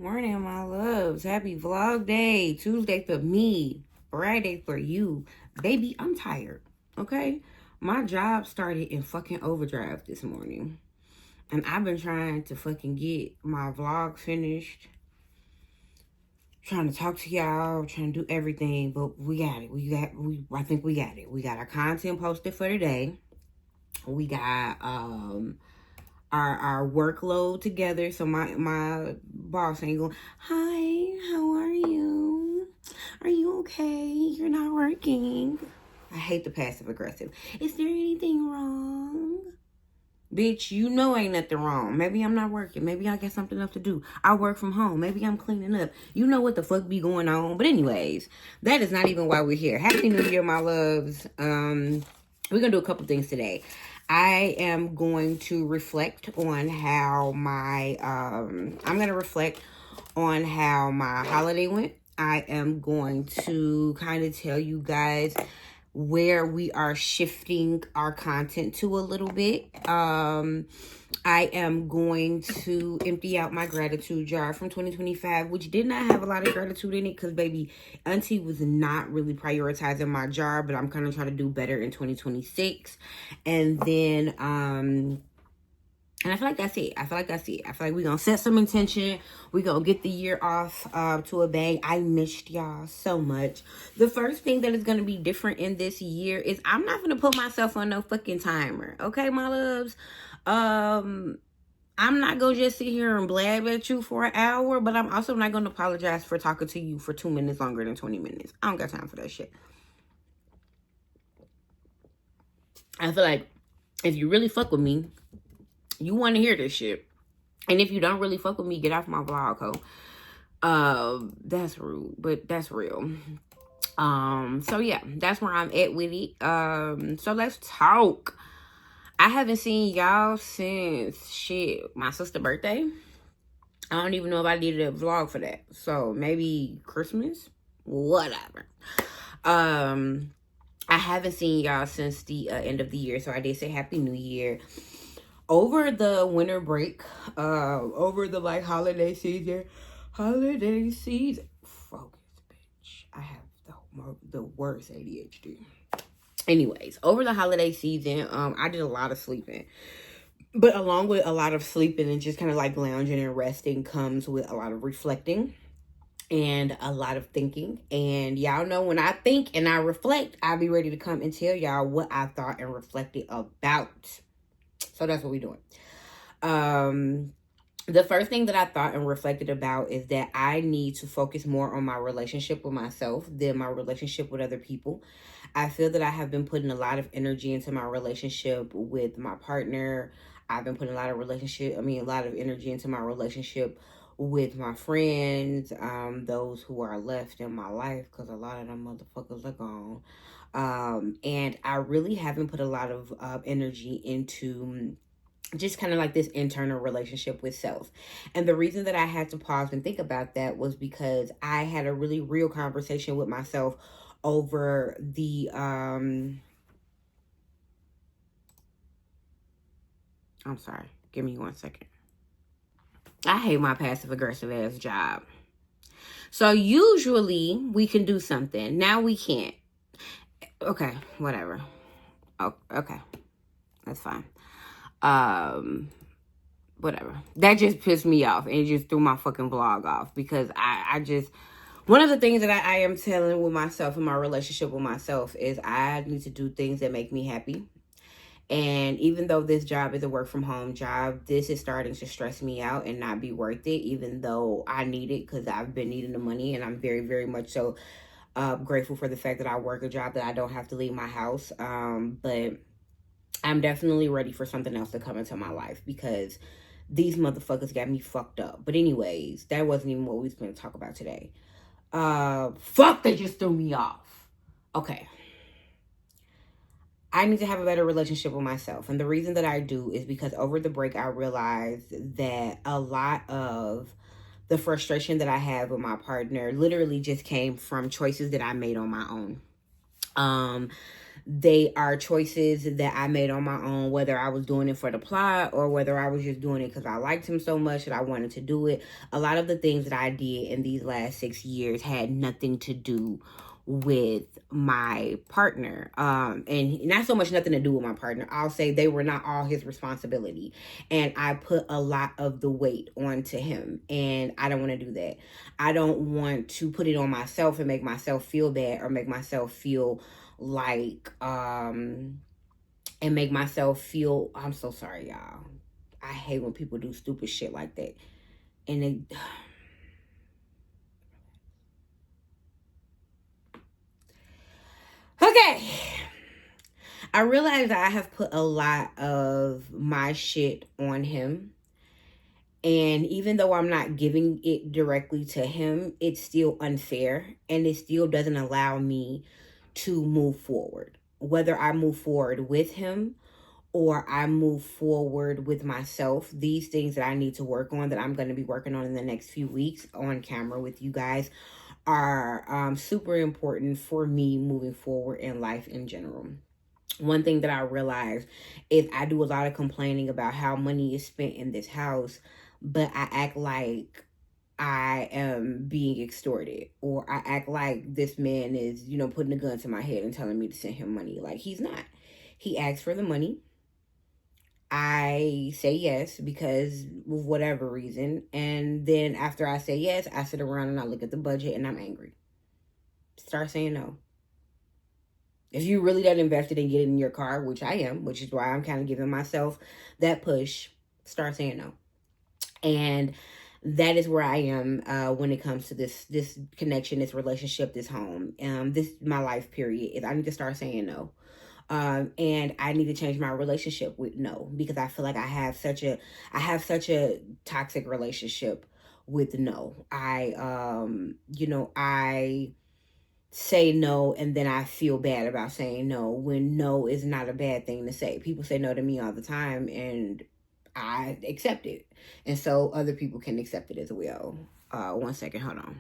morning, my loves. Happy vlog day. Tuesday for me, Friday for you. Baby, I'm tired, okay? My job started in fucking overdrive this morning. And I've been trying to fucking get my vlog finished. Trying to talk to y'all, trying to do everything, but we got it. I think we got it. We got our content posted for today. We got our workload together. So my boss ain't going, hi, how are you? Are you okay? You're not working. I hate the passive aggressive. Is there anything wrong? Bitch, you know ain't nothing wrong. Maybe I'm not working. Maybe I got something else to do. I work from home. Maybe I'm cleaning up. You know what the fuck be going on. But anyways, that is not even why we're here. Happy New Year, my loves. We're gonna do a couple things today. I am going to reflect on how my holiday went. I am going to kind of tell you guys where we are shifting our content to a little bit. I am going to empty out my gratitude jar from 2025, which did not have a lot of gratitude in it because, baby, Auntie was not really prioritizing my jar, but I'm kind of trying to do better in 2026. And then, and I feel like that's it. I feel like we're going to set some intention. We're going to get the year off to a bang. I missed y'all so much. The first thing that is going to be different in this year is I'm not going to put myself on no fucking timer. Okay, my loves? I'm not going to just sit here and blab at you for an hour, but I'm also not going to apologize for talking to you for 2 minutes longer than 20 minutes. I don't got time for that shit. I feel like if you really fuck with me, you want to hear this shit. And if you don't really fuck with me, get off my vlog, ho. That's rude, but that's real. So yeah, that's where I'm at with it. So let's talk. I haven't seen y'all since shit, my sister's birthday. I don't even know if I needed a vlog for that. So maybe Christmas? Whatever. I haven't seen y'all since the end of the year. So I did say Happy New Year. Over the winter break, over the like holiday season, focus, bitch. I have the worst ADHD. Anyways, over the holiday season, I did a lot of sleeping. But along with a lot of sleeping and just kind of like lounging and resting comes with a lot of reflecting and a lot of thinking. And y'all know when I think and I reflect, I'll be ready to come and tell y'all what I thought and reflected about. So that's what we're doing. The first thing that I thought and reflected about is that I need to focus more on my relationship with myself than my relationship with other people. I feel that I have been putting a lot of energy into my relationship with my partner. I've been putting a lot of energy into my relationship with my friends, those who are left in my life, because a lot of them motherfuckers are gone. And I really haven't put a lot of energy into just kind of like this internal relationship with self. And the reason that I had to pause and think about that was because I had a really real conversation with myself over the I'm sorry, give me 1 second. I hate my passive aggressive ass job. So usually we can do something. Now we can't. Okay, whatever. Oh, okay. That's fine. Whatever. That just pissed me off and it just threw my fucking vlog off because I just, one of the things that I am telling with myself in my relationship with myself is I need to do things that make me happy. And even though this job is a work from home job, this is starting to stress me out and not be worth it, even though I need it because I've been needing the money. And I'm very, very much so grateful for the fact that I work a job that I don't have to leave my house. But I'm definitely ready for something else to come into my life because these motherfuckers got me fucked up. But anyways, that wasn't even what we was going to talk about today. Fuck, they just threw me off. Okay. I need to have a better relationship with myself. And the reason that I do is because over the break, I realized that a lot of the frustration that I have with my partner literally just came from choices that I made on my own. They are choices that I made on my own, whether I was doing it for the plot or whether I was just doing it because I liked him so much that I wanted to do it. A lot of the things that I did in these last 6 years had nothing to do with my partner. And not so much nothing to do with my partner. I'll say they were not all his responsibility. And I put a lot of the weight onto him. And I don't want to do that. I don't want to put it on myself and make myself feel bad or make myself feel like and make myself feel, I'm so sorry, y'all. I hate when people do stupid shit like that. And they okay. I realize I have put a lot of my shit on him. And even though I'm not giving it directly to him, it's still unfair. And it still doesn't allow me to move forward. Whether I move forward with him or I move forward with myself, these things that I need to work on, that I'm going to be working on in the next few weeks on camera with you guys, are super important for me moving forward in life in general. One thing that I realized is I do a lot of complaining about how money is spent in this house, but I act like I am being extorted, or I act like this man is, putting a gun to my head and telling me to send him money. Like, he's not. He asks for the money. I say yes because of whatever reason. And then after I say yes, I sit around and I look at the budget and I'm angry. Start saying no. If you really that invested in getting in your car, which I am, which is why I'm kind of giving myself that push, start saying no. And that is where I am when it comes to this connection, this relationship, this home. This my life period. Is I need to start saying no. And I need to change my relationship with no, because I feel like I have such a toxic relationship with no. I say no and then I feel bad about saying no when no is not a bad thing to say. People say no to me all the time and I accept it. And so other people can accept it as well. 1 second, hold on.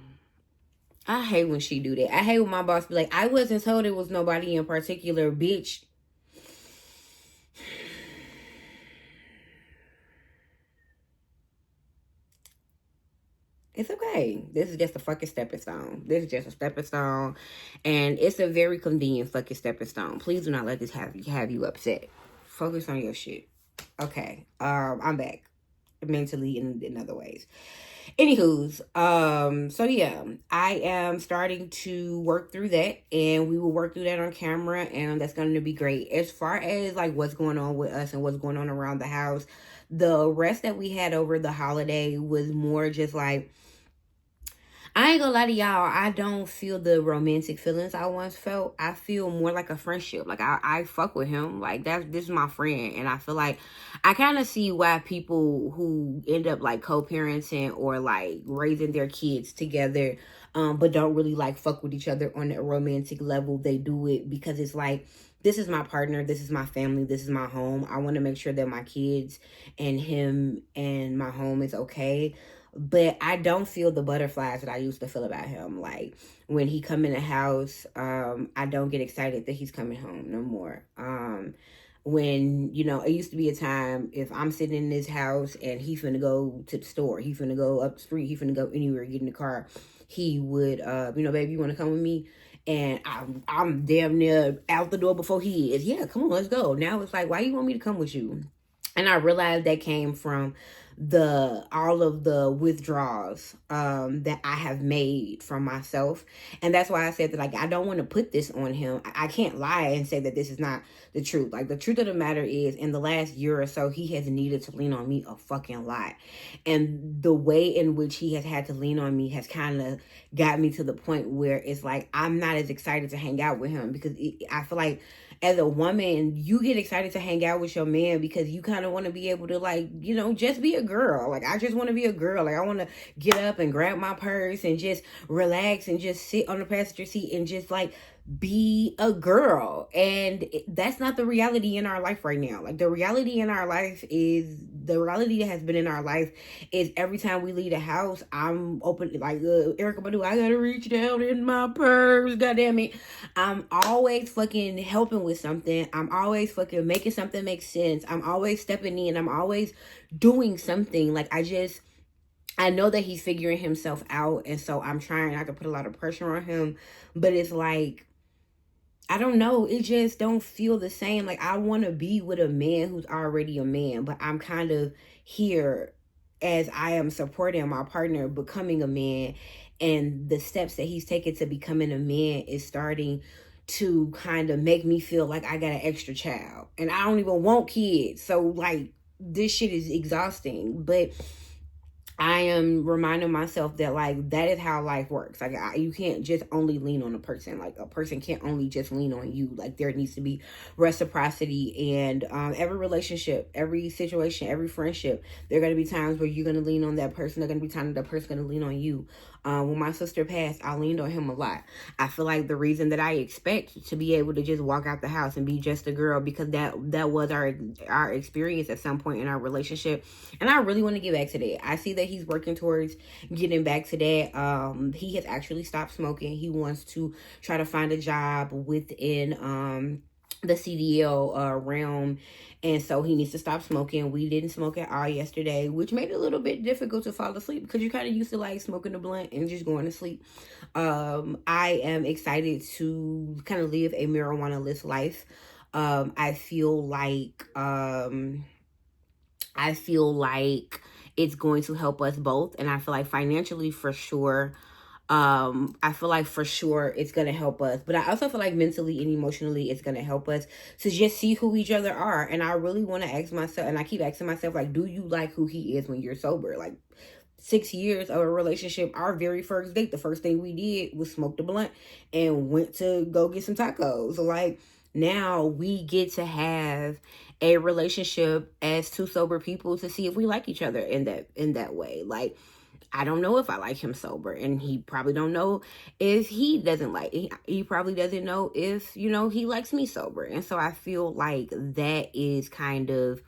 I hate when she do that. I hate when my boss be like, I wasn't told it was nobody in particular, bitch. It's okay. This is just a fucking stepping stone. This is just a stepping stone. And it's a very convenient fucking stepping stone. Please do not let this have you upset. Focus on your shit. Okay. I'm back. Mentally and in other ways. Anywho's, so yeah, I am starting to work through that, and we will work through that on camera, and that's going to be great. As far as like what's going on with us and what's going on around the house, the rest that we had over the holiday was more just like, I ain't gonna lie to y'all, I don't feel the romantic feelings I once felt. I feel more like a friendship. Like, I fuck with him. Like, this is my friend. And I feel like I kind of see why people who end up like co-parenting or like raising their kids together, but don't really like fuck with each other on a romantic level, they do it because it's like, this is my partner, this is my family, this is my home. I want to make sure that my kids and him and my home is okay. But I don't feel the butterflies that I used to feel about him. Like, when he come in the house, I don't get excited that he's coming home no more. When, it used to be a time, if I'm sitting in this house and he finna go to the store, he finna go up the street, he finna go anywhere, get in the car, he would, baby, you want to come with me? And I'm damn near out the door before he is. Yeah, come on, let's go. Now it's like, why you want me to come with you? And I realized that came from all of the withdrawals that I have made from myself. And that's why I said that, like, I don't want to put this on him. I can't lie and say that this is not the truth. Like, the truth of the matter is, in the last year or so, he has needed to lean on me a fucking lot. And the way in which he has had to lean on me has kind of got me to the point where it's like, I'm not as excited to hang out with him, because I feel like, as a woman, you get excited to hang out with your man because you kind of want to be able to, like, just be a girl. Like, I just want to be a girl. Like, I want to get up and grab my purse and just relax and just sit on the passenger seat and just, like, be a girl. And that's not the reality in our life right now. Like, the reality in our life is, the reality that has been in our life is, every time we leave the house, I'm open, like Erykah Badu, I gotta reach down in my purse, goddamn it. I'm always fucking helping with something. I'm always fucking making something make sense. I'm always stepping in. I'm always doing something. Like, I know that he's figuring himself out, and so I'm trying not to put a lot of pressure on him, but it's like, I don't know, it just don't feel the same. Like, I want to be with a man who's already a man, but I'm kind of here as I am supporting my partner becoming a man, and the steps that he's taken to becoming a man is starting to kind of make me feel like I got an extra child, and I don't even want kids. So, like, this shit is exhausting, but I am reminding myself that, like, that is how life works. Like, you can't just only lean on a person. Like, a person can't only just lean on you. Like, there needs to be reciprocity. And every relationship, every situation, every friendship, there are going to be times where you're going to lean on that person. There are going to be times that person's going to lean on you. When my sister passed, I leaned on him a lot. I feel like the reason that I expect to be able to just walk out the house and be just a girl, because that was our experience at some point in our relationship, and I really want to get back to that. I see that he's working towards getting back to that. He has actually stopped smoking. He wants to try to find a job within the CDL realm, and so he needs to stop smoking. We didn't smoke at all yesterday, which made it a little bit difficult to fall asleep, because you're kind of used to, like, smoking a blunt and just going to sleep. I am excited to kind of live a marijuana-less life. I feel like it's going to help us both, and I feel like financially, for sure, I feel like for sure it's gonna help us, but I also feel like mentally and emotionally it's gonna help us to just see who each other are. And I really want to ask myself, and I keep asking myself, like, do you like who he is when you're sober? Like, 6 years of a relationship, our very first date, the first thing we did was smoke the blunt and went to go get some tacos. Like, now we get to have a relationship as two sober people to see if we like each other in that way. Like, I don't know if I like him sober, and he probably don't know if he doesn't like, he probably doesn't know if, he likes me sober. And so I feel like that is kind of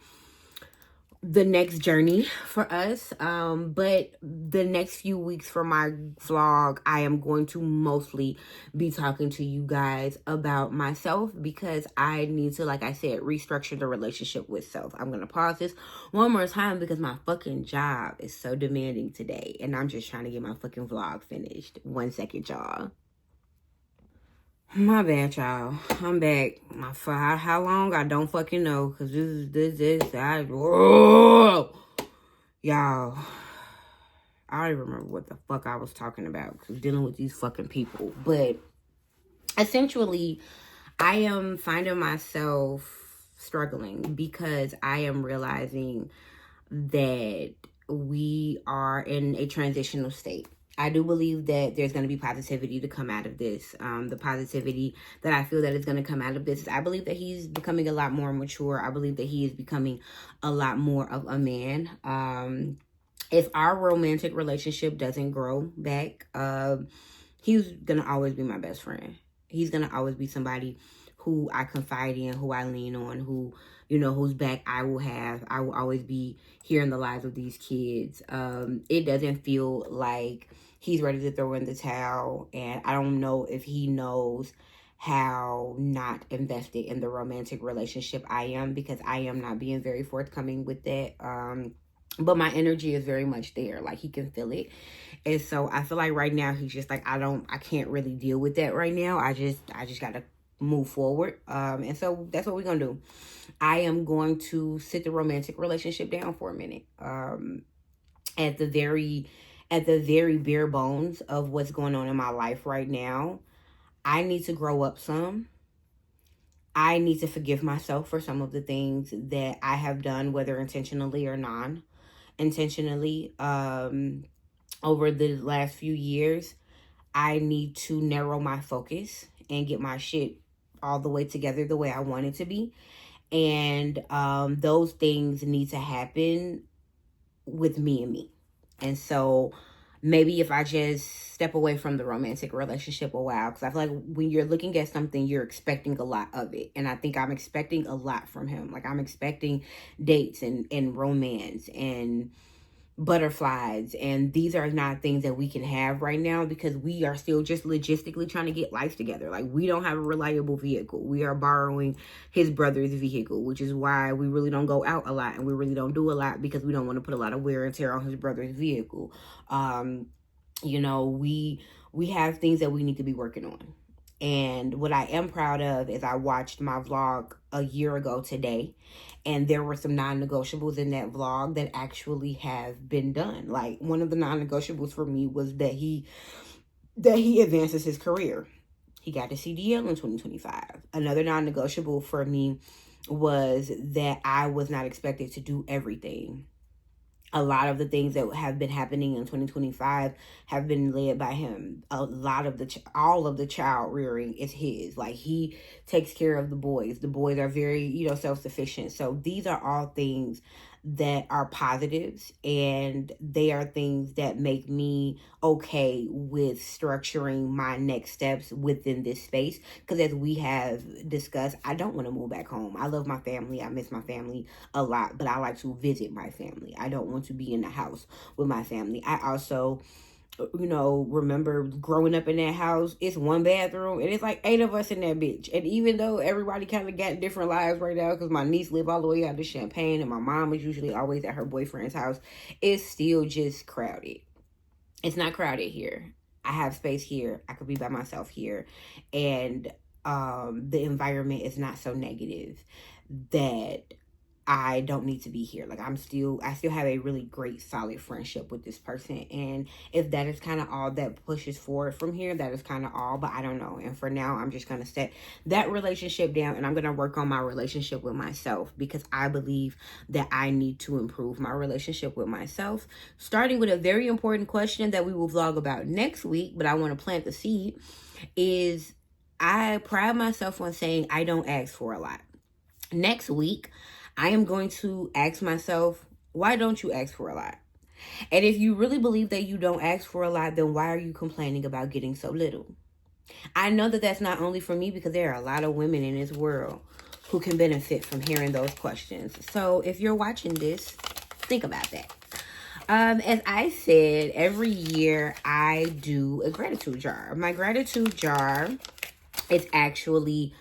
the next journey for us. But the next few weeks for my vlog, I am going to mostly be talking to you guys about myself, because I need to, like I said, restructure the relationship with self. I'm going to pause this one more time because my fucking job is so demanding today, and I'm just trying to get my fucking vlog finished. 1 second, y'all. My bad, y'all. I'm back. For how long, I don't fucking know. Because whoa! Y'all, I don't even remember what the fuck I was talking about. Because dealing with these fucking people. But essentially, I am finding myself struggling, because I am realizing that we are in a transitional state. I do believe that there's going to be positivity to come out of this. The positivity that I feel that is going to come out of this is, I believe that he's becoming a lot more mature. I believe that he is becoming a lot more of a man. If our romantic relationship doesn't grow back, he's going to always be my best friend. He's going to always be somebody who I confide in, who I lean on, who, whose back I will have. I will always be here in the lives of these kids. It doesn't feel like he's ready to throw in the towel, and I don't know if he knows how not invested in the romantic relationship I am, because I am not being very forthcoming with that. But my energy is very much there. Like, he can feel it. And so I feel like right now he's just like, I can't really deal with that right now. I just gotta move forward. And so that's what we're gonna do. I am going to sit the romantic relationship down for a minute. At the very bare bones of what's going on in my life right now, I need to grow up some. I need to forgive myself for some of the things that I have done, whether intentionally or non-intentionally, over the last few years. I need to narrow my focus and get my shit all the way together the way I want it to be. And those things need to happen with me and me. And so maybe if I just step away from the romantic relationship a while, because I feel like when you're looking at something, you're expecting a lot of it. And I think I'm expecting a lot from him. Like, I'm expecting dates and romance and butterflies, and these are not things that we can have right now because we are still just logistically trying to get life together. Like, we don't have a reliable vehicle. We are borrowing his brother's vehicle, which is why we really don't go out a lot and we really don't do a lot, because we don't want to put a lot of wear and tear on his brother's vehicle. You know, we have things that we need to be working on. And what I am proud of is I watched my vlog a year ago today, and there were some non-negotiables in that vlog that actually have been done. Like, one of the non-negotiables for me was that he advances his career. He got a CDL in 2025. Another non-negotiable for me was that I was not expected to do everything. A lot of the things that have been happening in 2025 have been led by him. A lot of all of the child rearing is his. Like, he takes care of the boys. The boys are very, you know, self-sufficient. So these are all things that are positives, and they are things that make me okay with structuring my next steps within this space. Because as we have discussed, I don't want to move back home. I love my family. I miss my family a lot, but I like to visit my family. I don't want to be in the house with my family. I also, you know, remember growing up in that house. It's one bathroom and it's like 8 of us in that bitch. And even though everybody kind of got different lives right now, because my niece live all the way out to Champaign and my mom is usually always at her boyfriend's house, it's still just crowded. It's not crowded here. I have space here. I could be by myself here. And the environment is not so negative that I don't need to be here. Like, I still have a really great, solid friendship with this person. And if that is kind of all that pushes forward from here, that is kind of all, but I don't know. And for now, I'm just going to set that relationship down, and I'm going to work on my relationship with myself, because I believe that I need to improve my relationship with myself, starting with a very important question that we will vlog about next week, but I want to plant the seed, is I pride myself on saying I don't ask for a lot. Next week, I am going to ask myself, why don't you ask for a lot? And if you really believe that you don't ask for a lot, then why are you complaining about getting so little? I know that that's not only for me, because there are a lot of women in this world who can benefit from hearing those questions. So if you're watching this, think about that. As I said, every year I do a gratitude jar. My gratitude jar is actually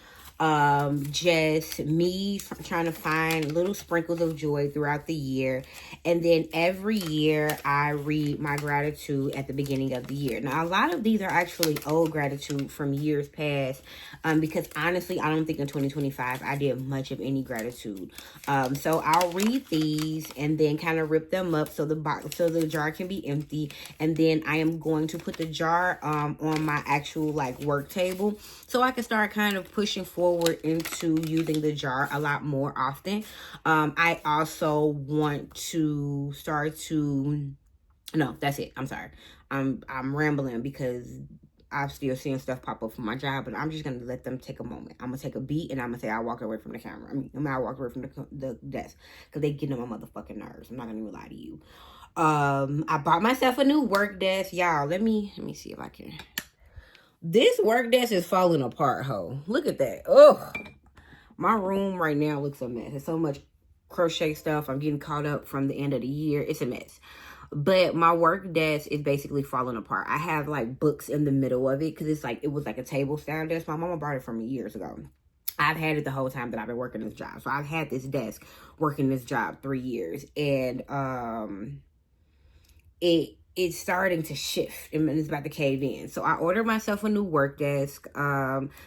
just me trying to find little sprinkles of joy throughout the year. And then every year I read my gratitude at the beginning of the year. Now, a lot of these are actually old gratitude from years past, because honestly, I don't think in 2025 I did much of any gratitude. So I'll read these and then kind of rip them up so the jar can be empty. And then I am going to put the jar on my actual like work table, so I can start kind of pushing forward into using the jar a lot more often. I also want to start to, no, that's it. I'm sorry. I'm rambling because I'm still seeing stuff pop up from my job, but I'm just going to let them take a moment. I'm going to take a beat and I'm going to say I walked away from the camera. I walked away from the desk, because they get on my motherfucking nerves. I'm not going to even lie to you. I bought myself a new work desk. Y'all, let me see if I can. This work desk is falling apart, ho. Look at that. Ugh. My room right now looks a mess. There's so much crochet stuff. I'm getting caught up from the end of the year. It's a mess. But my work desk is basically falling apart. I have like books in the middle of it, because it was like a table stand desk. My mama brought it from me years ago. I've had it the whole time that I've been working this job. So I've had this desk working this job 3 years. And it's starting to shift and it's about to cave in. So I ordered myself a new work desk,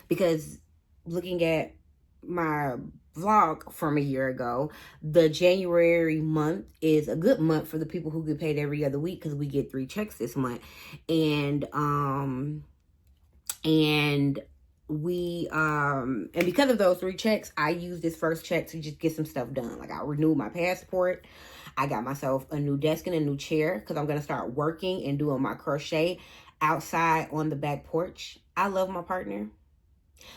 because looking at my vlog from a year ago, the January month is a good month for the people who get paid every other week, because we get 3 checks this month. And because of those 3 checks, I used this first check to just get some stuff done. Like, I renewed my passport. I got myself a new desk and a new chair, because I'm going to start working and doing my crochet outside on the back porch. I love my partner,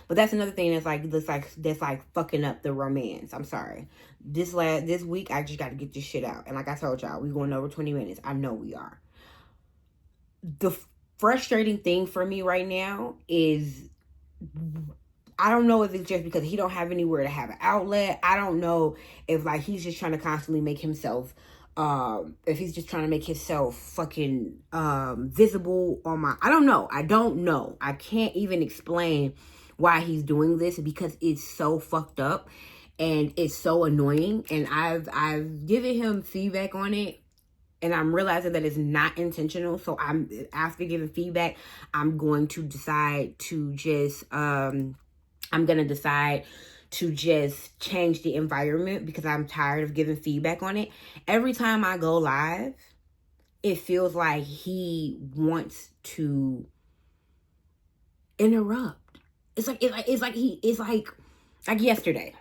but that's another thing that's like fucking up the romance. I'm sorry. This week, I just got to get this shit out. And like I told y'all, we going over 20 minutes. I know we are. The frustrating thing for me right now is, I don't know if it's just because he don't have anywhere to have an outlet. I don't know if like he's just trying to constantly make himself, if he's just trying to make himself fucking visible on my, I don't know. I can't even explain why he's doing this, because it's so fucked up and it's so annoying. And I've given him feedback on it, and I'm realizing that it's not intentional. So I'm, after giving feedback, I'm going to decide to just change the environment, because I'm tired of giving feedback on it. Every time I go live, it feels like he wants to interrupt. It's like yesterday.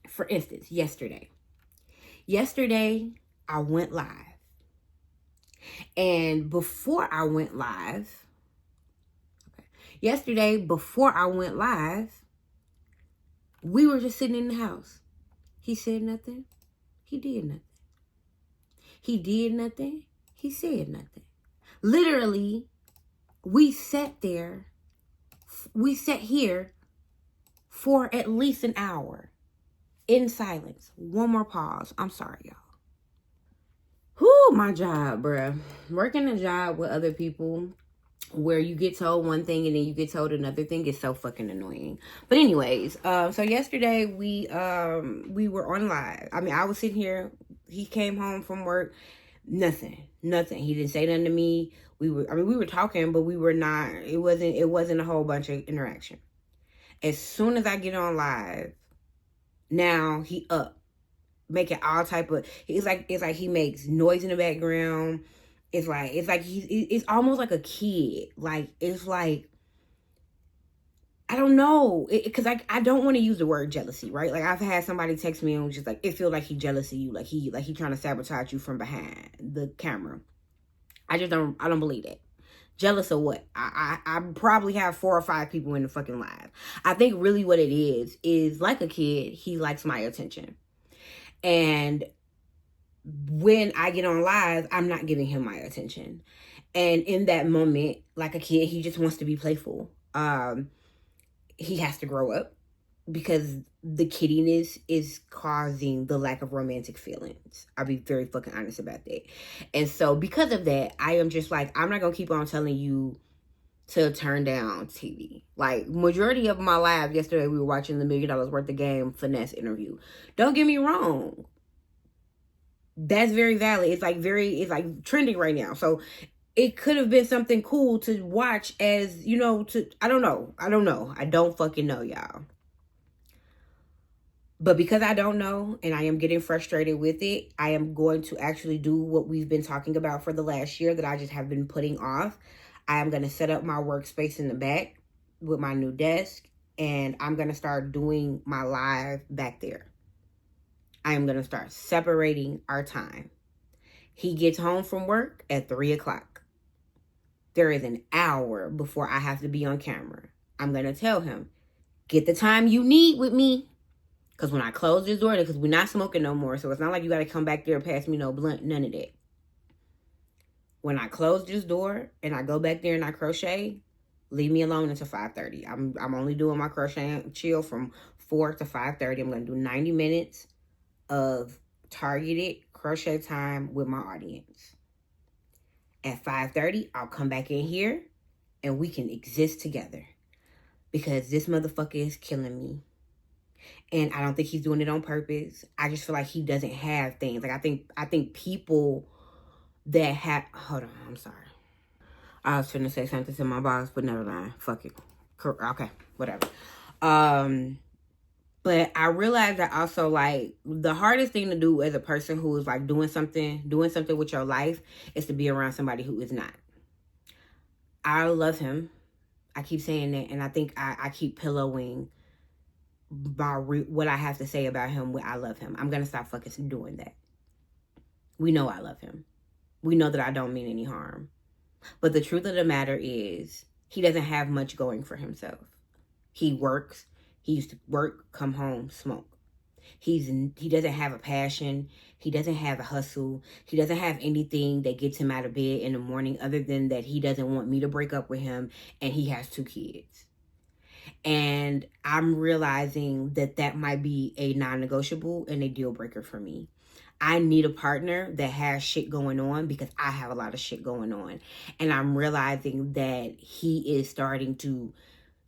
For instance, yesterday I went live. And before I went live, we were just sitting in the house. He said nothing. He did nothing. He did nothing. He said nothing. Literally, we sat here for at least an hour in silence. One more pause. I'm sorry, y'all. Whew, my job, bruh. Working a job with other people where you get told one thing and then you get told another thing is so fucking annoying. But anyways, so yesterday we were on live. I mean, I was sitting here. He came home from work. Nothing. He didn't say nothing to me. We were talking, but we were not. It wasn't a whole bunch of interaction. As soon as I get on live, now he up, making all type of. It's like he makes noise in the background. It's almost like a kid. Like, it's like, I don't know. Because I don't want to use the word jealousy, right? Like, I've had somebody text me and was just like, it feels like he jealous of you. Like he trying to sabotage you from behind the camera. I don't believe that. Jealous of what? I probably have 4 or 5 people in the fucking live. I think really what it is like a kid, he likes my attention. And when I get on live, I'm not giving him my attention. And in that moment, like a kid, he just wants to be playful. He has to grow up, because the kiddiness is causing the lack of romantic feelings. I'll be very fucking honest about that. And so because of that, I am just like, I'm not going to keep on telling you to turn down TV. Like, majority of my live yesterday, we were watching the $1 Million Worth of Game finesse interview. Don't get me wrong. That's very valid. It's like trending right now. So it could have been something cool to watch, as, you know, I don't know. I don't fucking know, y'all. But because I don't know, and I am getting frustrated with it, I am going to actually do what we've been talking about for the last year that I just have been putting off. I am going to set up my workspace in the back with my new desk, and I'm going to start doing my live back there. I am going to start separating our time. He gets home from work at 3 o'clock. There is an hour before I have to be on camera. I'm going to tell him, get the time you need with me. Because when I close this door, because we're not smoking no more, so it's not like you got to come back there and pass me no blunt, none of that. When I close this door and I go back there and I crochet, leave me alone until 5:30. I'm only doing my crochet and chill from 4 to 5:30. I'm going to do 90 minutes of targeted crochet time with my audience. At 5:30, I'll come back in here and we can exist together, because this motherfucker is killing me. And I don't think he's doing it on purpose. I just feel like he doesn't have things. Like, I think people that have, hold on, I'm sorry. I was finna say something to my boss, but never mind. Fuck it. Okay, whatever. But I realized that also, like, the hardest thing to do as a person who is like doing something with your life is to be around somebody who is not. I love him. I keep saying that, and I think I keep pillowing what I have to say about him when I love him. I'm gonna stop fucking doing that. We know I love him. We know that I don't mean any harm. But the truth of the matter is, he doesn't have much going for himself. He works. He used to work, come home, smoke. He doesn't have a passion. He doesn't have a hustle. He doesn't have anything that gets him out of bed in the morning other than that he doesn't want me to break up with him, and he has 2 kids. And I'm realizing that that might be a non-negotiable and a deal breaker for me. I need a partner that has shit going on because I have a lot of shit going on. And I'm realizing that he is starting to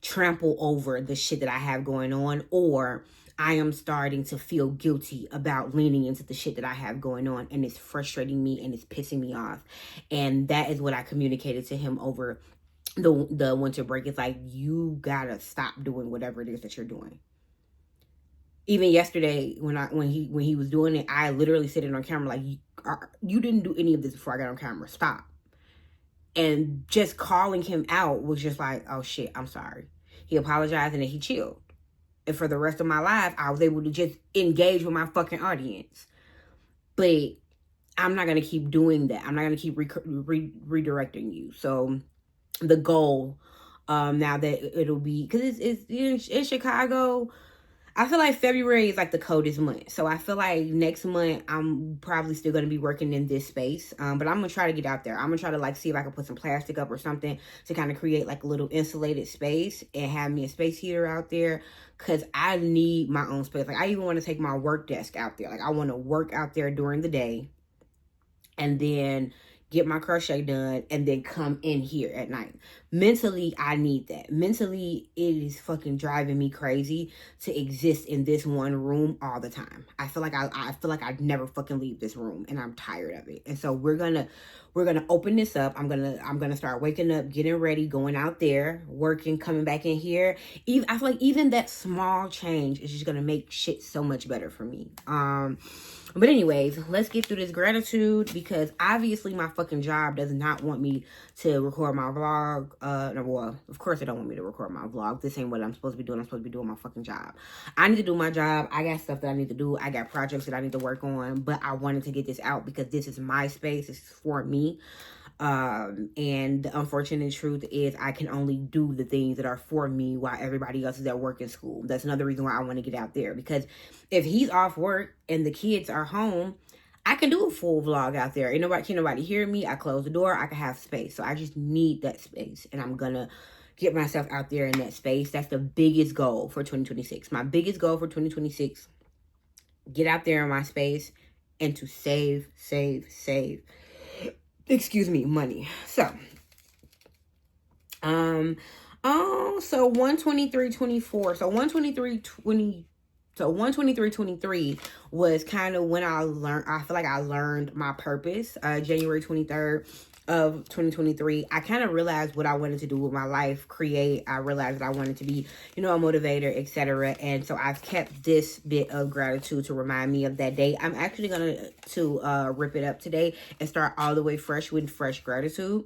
trample over the shit that I have going on, or I am starting to feel guilty about leaning into the shit that I have going on, and it's frustrating me and it's pissing me off. And that is what I communicated to him over the winter break. It's like, you gotta stop doing whatever it is that you're doing. Even yesterday when he was doing it, I literally said it on camera, like, you didn't do any of this before I got on camera. Stop. And just calling him out was just like, oh shit, I'm sorry. He apologized and then he chilled. And for the rest of my life, I was able to just engage with my fucking audience. But I'm not going to keep doing that. I'm not going to keep redirecting you. So the goal, now that it'll be, because it's in Chicago, I feel like February is like the coldest month. So I feel like next month I'm probably still going to be working in this space. But I'm going to try to get out there. I'm going to try to like see if I can put some plastic up or something to kind of create like a little insulated space and have me a space heater out there. Because I need my own space. Like, I even want to take my work desk out there. Like, I want to work out there during the day and then get my crochet done and then come in here at night. Mentally, I need that. Mentally, it is fucking driving me crazy to exist in this one room all the time. I feel like I'd never fucking leave this room, and I'm tired of it. And so we're gonna open this up. I'm gonna start waking up, getting ready, going out there, working, coming back in here. I feel like even that small change is just gonna make shit so much better for me. But anyways, let's get through this gratitude, because obviously my fucking job does not want me to record my vlog. No, well, of course they don't want me to record my vlog. This ain't what I'm supposed to be doing. I'm supposed to be doing my fucking job. I need to do my job. I got stuff that I need to do. I got projects that I need to work on. But I wanted to get this out because this is my space. This is for me. And the unfortunate truth is I can only do the things that are for me while everybody else is at work and school. That's another reason why I want to get out there, because if he's off work and the kids are home, I can do a full vlog out there. Can't nobody hear me. I close the door. I can have space. So I just need that space, and I'm gonna get myself out there in that space. That's the biggest goal for 2026. My biggest goal for 2026, get out there in my space and to save money. So, so 123.24. So 123.20. So 123.23 was kind of when I feel like I learned my purpose. January 23rd of 2023, I kind of realized what I wanted to do with my life, I realized that I wanted to be, a motivator, etc. And so I've kept this bit of gratitude to remind me of that day. I'm actually going to rip it up today and start all the way fresh with fresh gratitude.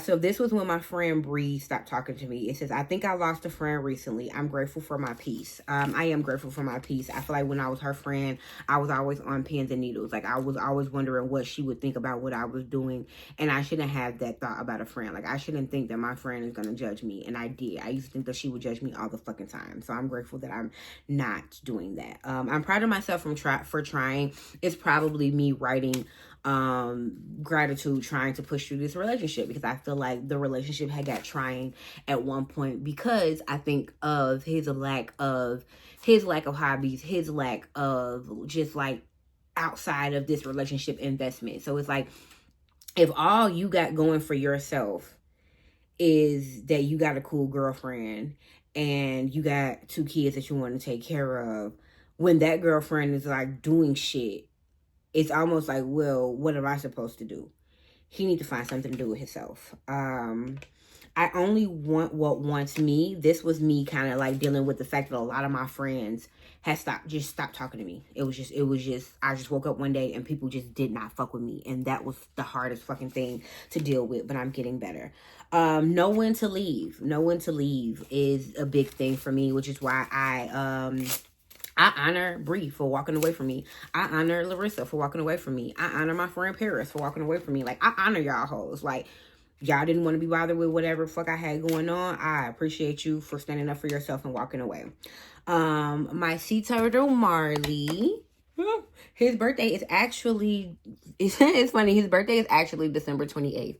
So this was when my friend Bree stopped talking to me. It says, I think I lost a friend recently. I'm grateful for my peace. I am grateful for my peace. I feel like when I was her friend, I was always on pins and needles. Like, I was always wondering what she would think about what I was doing. And I shouldn't have that thought about a friend. Like, I shouldn't think that my friend is going to judge me. And I did. I used to think that she would judge me all the fucking time. So I'm grateful that I'm not doing that. I'm proud of myself for trying. It's probably me writing gratitude, trying to push through this relationship, because I feel like the relationship had got trying at one point because I think of his lack of hobbies, his lack of just like outside of this relationship investment. So it's like, if all you got going for yourself is that you got a cool girlfriend and you got 2 kids that you want to take care of, when that girlfriend is like doing shit, it's almost like, well, what am I supposed to do? He needs to find something to do with himself. I only want what wants me. This was me kind of like dealing with the fact that a lot of my friends had stopped talking to me. It was just, I just woke up one day and people just did not fuck with me. And that was the hardest fucking thing to deal with, but I'm getting better. Know when to leave. Know when to leave is a big thing for me, which is why I honor Bree for walking away from me. I honor Larissa for walking away from me. I honor my friend Paris for walking away from me. Like, I honor y'all hoes. Like, y'all didn't want to be bothered with whatever fuck I had going on. I appreciate you for standing up for yourself and walking away. My sea turtle Marley, his birthday is actually, it's funny, his birthday is actually December 28th,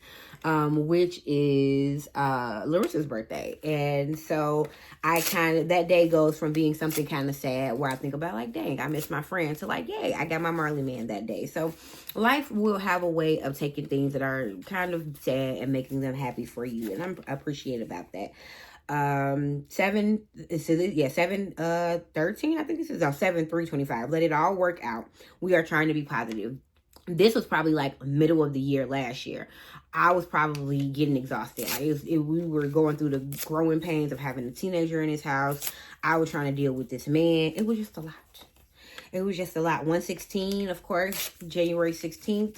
which is Larissa's birthday. And so I kind of, that day goes from being something kind of sad where I think about like, dang, I miss my friend, to like, yay, I got my Marley man that day. So life will have a way of taking things that are kind of sad and making them happy for you. And I'm appreciative about that. 13, I think this is 7/3/25. Let it all work out. We are trying to be positive. This was probably like middle of the year last year. I was probably getting exhausted. We were going through the growing pains of having a teenager in his house. I was trying to deal with this man. It was just a lot. It was just a lot. 116, of course, January 16th.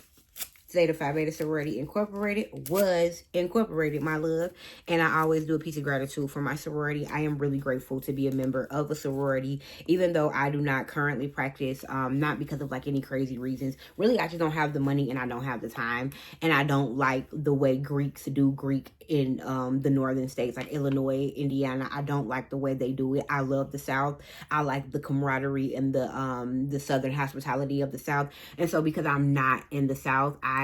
Zeta Phi Beta Sorority Incorporated was incorporated, my love. And I always do a piece of gratitude for my sorority. I am really grateful to be a member of a sorority, even though I do not currently practice, not because of like any crazy reasons. Really, I just don't have the money and I don't have the time. And I don't like the way Greeks do Greek in the northern states like Illinois, Indiana. I don't like the way they do it. I love the South. I like the camaraderie and the southern hospitality of the South. And so because I'm not in the South, I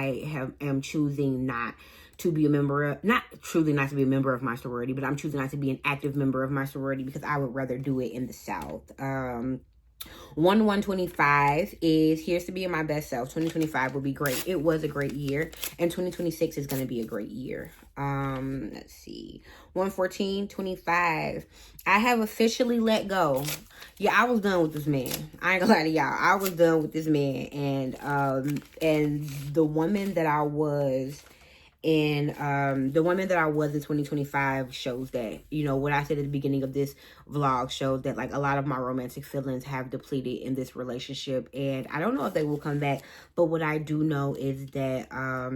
am choosing not to be a member of, not truly not to be a member of my sorority, but I'm choosing not to be an active member of my sorority because I would rather do it in the South. 1/1/25 is here's to being my best self. 2025 will be great. It was a great year, and 2026 is going to be a great year. Let's see. 1/14/25. I have officially let go. Yeah, I was done with this man. I ain't gonna lie to y'all. I was done with this man, and the woman that I was in 2025 shows that, you know, what I said at the beginning of this vlog showed that like a lot of my romantic feelings have depleted in this relationship, and I don't know if they will come back, but what I do know is that I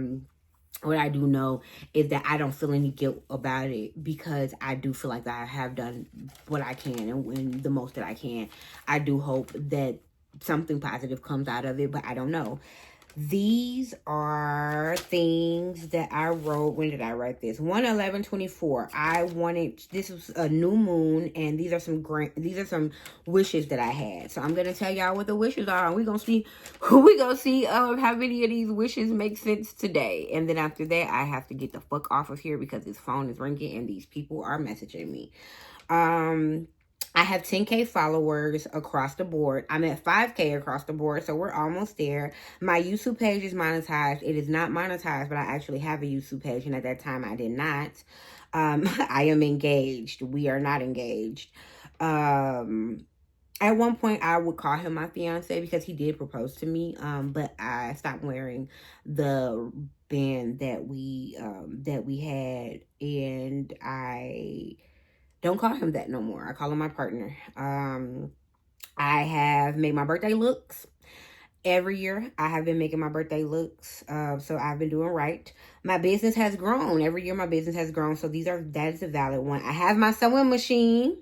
don't feel any guilt about it, because I do feel like I have done what I can and the most that I can. I do hope that something positive comes out of it, but I don't know. These are things that I wrote. When did I write this? 1/11/24. This was a new moon, and these are some wishes that I had. So I'm gonna tell y'all what the wishes are, and we're gonna see how many of these wishes make sense today. And then after that, I have to get the fuck off of here because this phone is ringing and these people are messaging me. I have 10K followers across the board. I'm at 5K across the board, so we're almost there. My YouTube page is monetized. It is not monetized, but I actually have a YouTube page, and at that time I did not. I am engaged. We are not engaged. At one point, I would call him my fiance because he did propose to me, but I stopped wearing the band that we had, and I don't call him that no more. I call him my partner. I have made my birthday looks. Every year, I have been making my birthday looks. So I've been doing right. My business has grown. Every year, my business has grown. So that is a valid one. I have my sewing machine.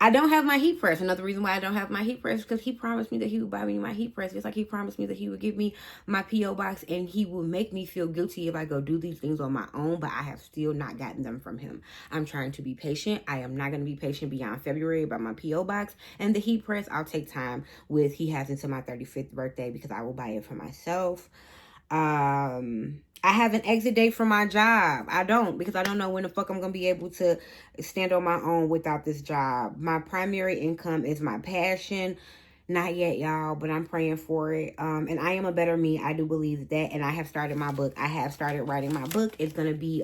I don't have my heat press. Another reason why I don't have my heat press is because he promised me that he would buy me my heat press. Just like he promised me that he would give me my P.O. box, and he will make me feel guilty if I go do these things on my own, but I have still not gotten them from him. I'm trying to be patient. I am not going to be patient beyond February about my P.O. box. And the heat press, I'll take time with. He has until my 35th birthday because I will buy it for myself. I have an exit date for my job. I don't, because I don't know when the fuck I'm going to be able to stand on my own without this job. My primary income is my passion. Not yet, y'all, but I'm praying for it. And I am a better me. I do believe that. And I have started my book. I have started writing my book. It's going to be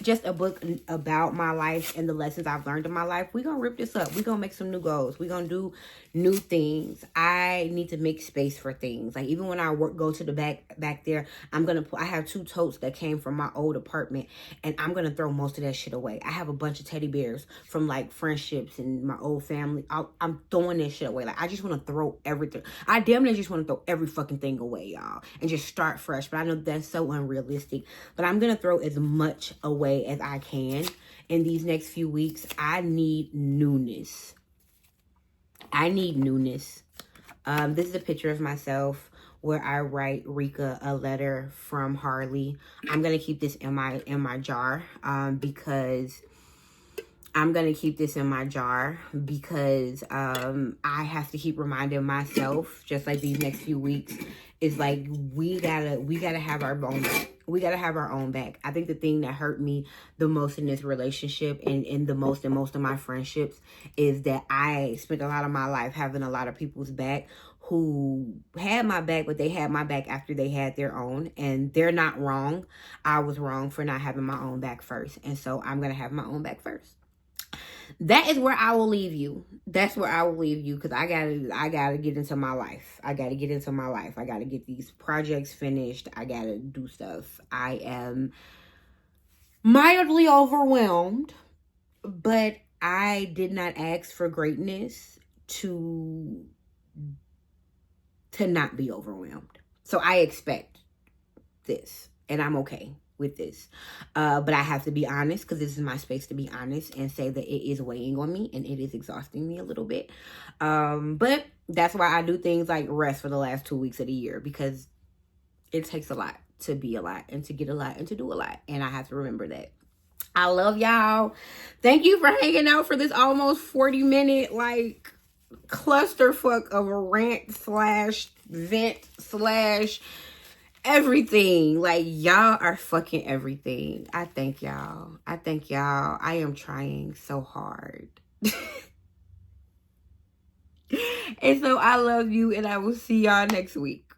just a book about my life and the lessons I've learned in my life. We're going to rip this up. We're going to make some new goals. We're going to do new things. I need to make space for things. Like even when I go to the back there, I have 2 totes that came from my old apartment, and I'm going to throw most of that shit away. I have a bunch of teddy bears from like friendships and my old family. I'm throwing this shit away. Like I just want to throw everything. I damn near just want to throw every fucking thing away, y'all, and just start fresh. But I know that's so unrealistic. But I'm going to throw as much away as I can in these next few weeks. I need newness. This is a picture of myself where I write Rika a letter from Harley. I'm gonna keep this in my jar because I'm going to keep this in my jar because I have to keep reminding myself, just like these next few weeks, is like we gotta have our own back. We gotta have our own back. I think the thing that hurt me the most in this relationship and in most of my friendships is that I spent a lot of my life having a lot of people's back who had my back, but they had my back after they had their own, and they're not wrong. I was wrong for not having my own back first, and so I'm gonna have my own back first. That is where I will leave you. That's where I will leave you because I gotta get into my life. I gotta get into my life. I gotta get these projects finished. I gotta do stuff. I am mildly overwhelmed, but I did not ask for greatness to not be overwhelmed. So I expect this, and I'm okay with this. But I have to be honest because this is my space to be honest and say that it is weighing on me and it is exhausting me a little bit. But that's why I do things like rest for the last 2 weeks of the year, because it takes a lot to be a lot and to get a lot and to do a lot. And I have to remember that. I love y'all. Thank you for hanging out for this almost 40-minute like clusterfuck of a rant slash vent slash everything. Like, y'all are fucking everything. I thank y'all. I thank y'all. I am trying so hard. And so I love you, and I will see y'all next week.